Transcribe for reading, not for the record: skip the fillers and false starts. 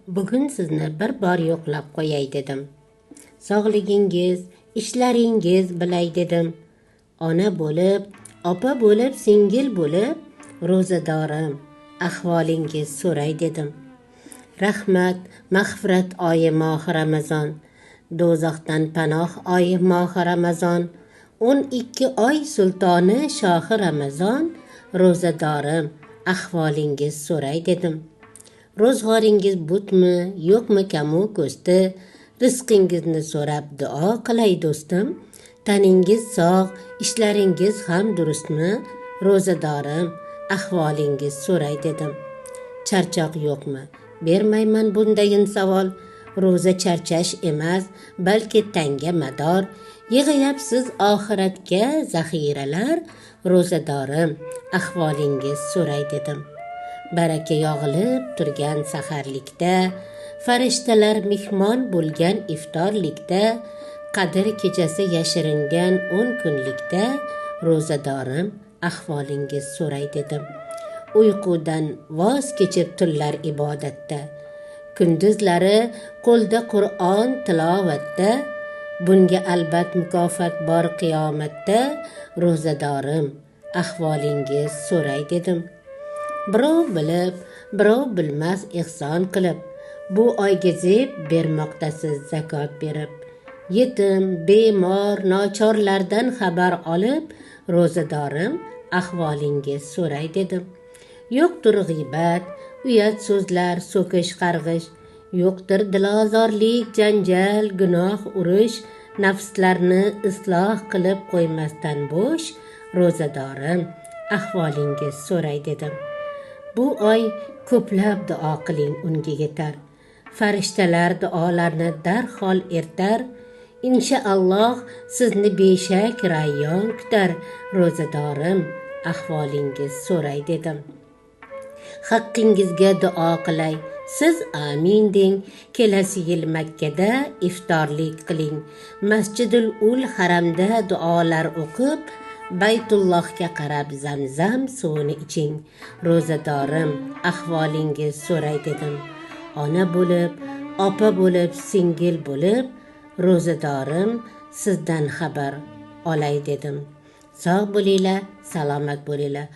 Bugun sizni bir bor yo'qlab qo'yay dedim. Sog'ligingiz, ishlaringiz bilay dedim. Ona bo'lib, opa bo'lib, singil bo'lib, ro'zadorim, ahvolingiz so'ray dedim. Rahmat, mag'firat oyi mohi Ramazon, do'zaxdan panoh oyi mohi Ramazon, 12 oy sultoni shohi Ramazon, ro'zadorim, ahvolingiz so'ray dedim. Ro'zg'oringiz butmi, yo'qmi kamu ko'sti, rizqingizni so'rab duo qilay do'stim. Taningiz sog', ishlaringiz ham durustmi, ro'zadorim, ahvolingiz so'ray dedim. Charchoq yo'qmi? Bermayman bundayin savol. Ro'za charchash emas, balki tanga mador. Yig'ayapsiz oxiratga zaxiralar, ro'zadorim, ahvolingiz so'ray dedim. Baraka yog'ilib turgan saharlikda, farishtalar mehmon bo'lgan iftorlikda, qadr kechasi yashiringan 10 kunlikda, ro'zadorim, ahvolingiz so'ray dedim. Uyqudan voz kechib tunlar ibodatda, kunduzlari qo'lda Qur'on tilovatda, bunga albat mukofot bor qiyomatda, ro'zadorim, ahvolingiz so'ray dedim. Birov bilib, birov bilmas ihson qilib, bu oyga zeb bermoqdasiz zakot berib. Yetim, bemor, nochorlardan xabar olib, ro'zadorim, ahvolingiz so'ray dedim. Yo'qdir g'iybat, uyat so'zlar, so'kish qarg'ish, yo'qdir dilozorlik, janjal, gunoh urish, nafslarni isloh qilib qo'ymasdan bo'sh, ro'zadorim, ahvolingiz so'ray dedim. Bu oy ko'plab duo qiling, unga yetar. Farishtalar duolarni darhol ertar. Inshaalloh sizni beshak rayyon kutar, ro'zadorim, ahvolingiz so'ray dedim. Haqqingizga duo qilay, siz amin deng. Kelasi yil Makkada iftorlik qiling. Masjidul ul haramda duolar o'qib, Baytullohga qarab zamzam suvini iching, ro'zadorim, ahvolingiz so'ray dedim. Ona bo'lib, opa bo'lib, singil bo'lib, ro'zadorim, sizdan xabar olay dedim. Sog' bo'linglar, salomat bo'linglar.